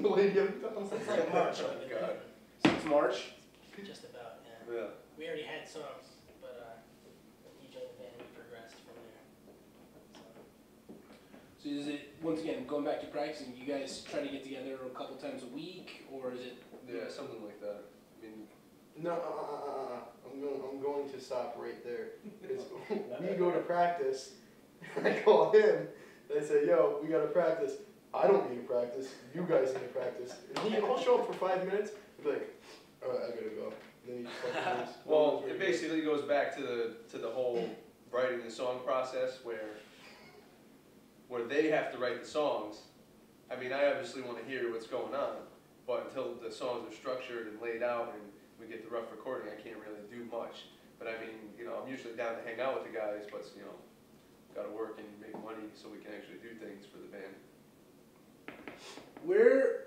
Lady of Since like March. Oh God. Since March? Just about, yeah. Yeah. We already had songs, but each other band we progressed from there. So is it, once again, going back to practicing, you guys try to get together a couple times a week, or is it? Yeah, something like that. I mean, No, I'm going to stop right there. Because we go to practice, and I call him, and I say, yo, we gotta practice. I don't need to practice, you guys need to practice. And he'll show up for 5 minutes, and be like, alright, I gotta go. And then he just fucking leaves. well, it basically goes back to the whole writing the song process where they have to write the songs. I mean, I obviously want to hear what's going on, but until the songs are structured and laid out and we get the rough recording, I can't really do much. But I mean, you know, I'm usually down to hang out with the guys, but you know, got to work and make money so we can actually do things for the band. Where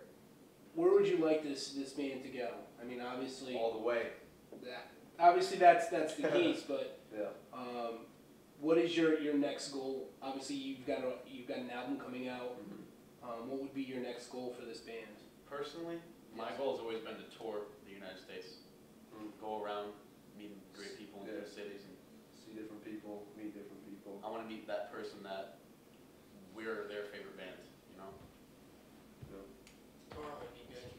would you like this band to go? I mean, obviously, All the way. that's the case, but Yeah. what is your next goal? Obviously, you've got an album coming out. What would be your next goal for this band? Personally, my Yes. goal has always been to tour the United States, go around, meeting great people in different cities, and See different people, meet different people. I want to meet that person that we're their favorite band, you know? Oh, that would be good.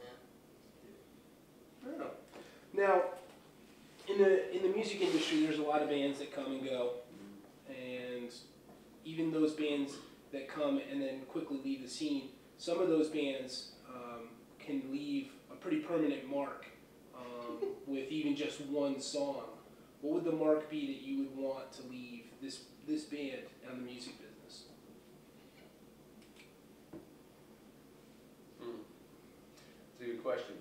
Yeah. I don't know. Now, in the music industry, there's a lot of bands that come and go, and even those bands that come and then quickly leave the scene, some of those bands can leave a pretty permanent mark with even just one song. What would the mark be that you would want to leave this band and the music business? It's a good question.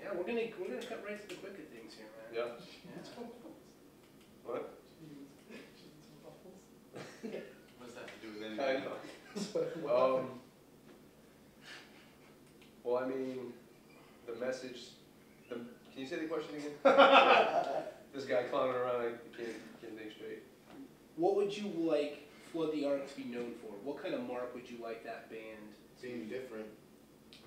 Yeah, we're gonna cut right to the quick of things here, man. Yeah. Yeah. What? What does that have to do with I anything? know. Well, I mean, the message. Can you say the question again? This guy clowning around, I can't think straight. What would you like Flood the Ark to be known for? What kind of mark would you like that band Being different.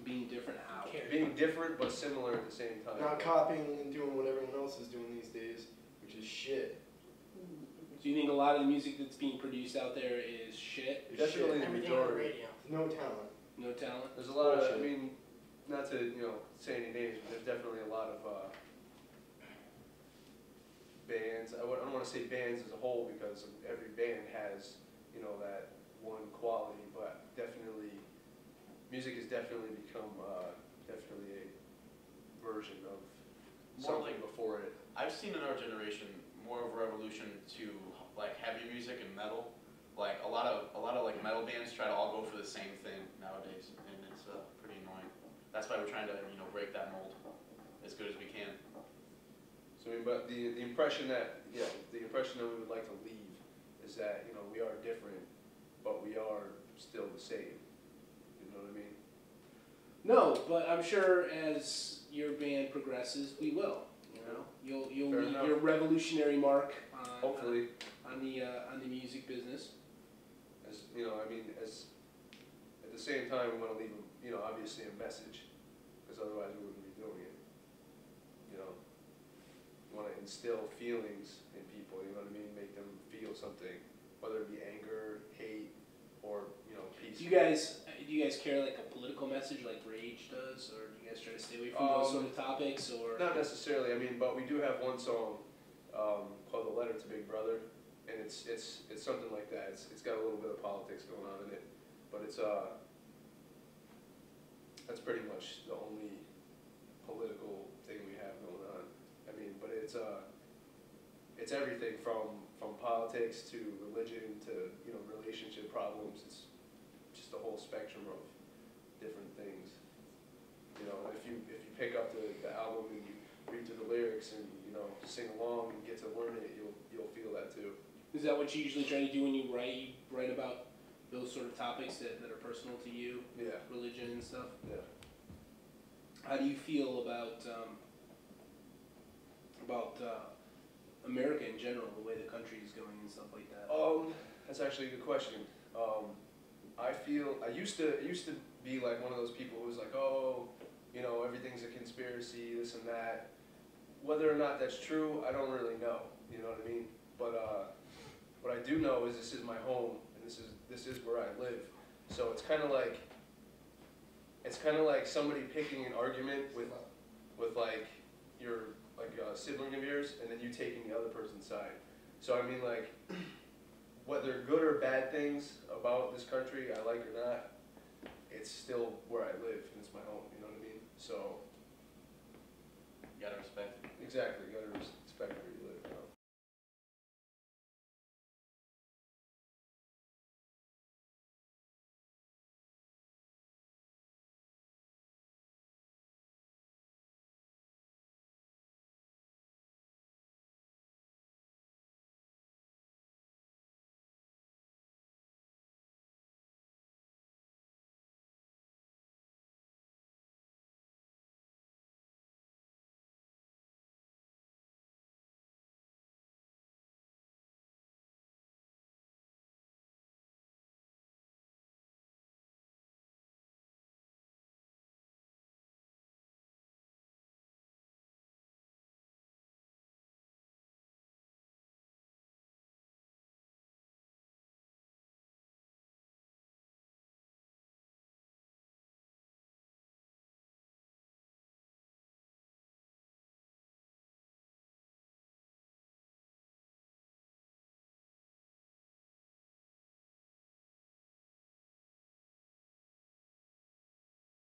being different? How? Being different but similar at the same time. Not copying and doing what everyone else is doing these days, which is shit. Do you think a lot of the music that's being produced out there is shit? It's Definitely shit. the Everything on the majority. radio. No talent. No talent? There's a lot of, I Bullshit. mean, not to, say any names, but there's definitely a lot of bands. I don't want to say bands as a whole because every band has, that one quality, but definitely, music has definitely become definitely a version of More something like- before it. I've seen in our generation more of a revolution to like heavy music and metal. Like a lot of like metal bands try to all go for the same thing nowadays, and it's pretty annoying. That's why we're trying to break that mold as good as we can. So, I mean, but the impression that we would like to leave is that, we are different, but we are still the same. You know what I mean? No, but I'm sure as your band progresses, we will. You'll Fair leave enough. your revolutionary mark on Hopefully, on the music business. as at the same time, we want to leave, obviously a message, because otherwise we wouldn't be doing it. We want to instill feelings in people. You know what I mean? Make them feel something, whether it be anger, hate, or peace. Do you guys care like a political message like Rage does, or do you guys try to stay away from those sort of topics? Or Not necessarily. I mean, but we do have one song called "The Letter to Big Brother," and it's something like that. It's got a little bit of politics going on in it, but it's that's pretty much the only political thing we have going on. I mean, but it's everything from politics to religion to relationship problems. It's just a whole spectrum of different things. If you pick up the album and you read through the lyrics and sing along and get to learn it, you'll feel that too. is that what you usually try to do when you write? You write about those sort of topics that are personal to you, Yeah. religion and stuff. Yeah. How do you feel about America in general, the way the country is going and stuff like that? That's actually a good question. I feel, I used to be like one of those people who was like, oh, you know, everything's a conspiracy, this and that. Whether or not that's true, I don't really know, you know what I mean? But what I do know is this is my home, and this is where I live. So it's kind of like somebody picking an argument with like your a sibling of yours, and then you taking the other person's side. So I mean, like, whether good or bad things about this country I like or not, it's still where I live and it's my home. You know what I mean? So You gotta respect it. exactly,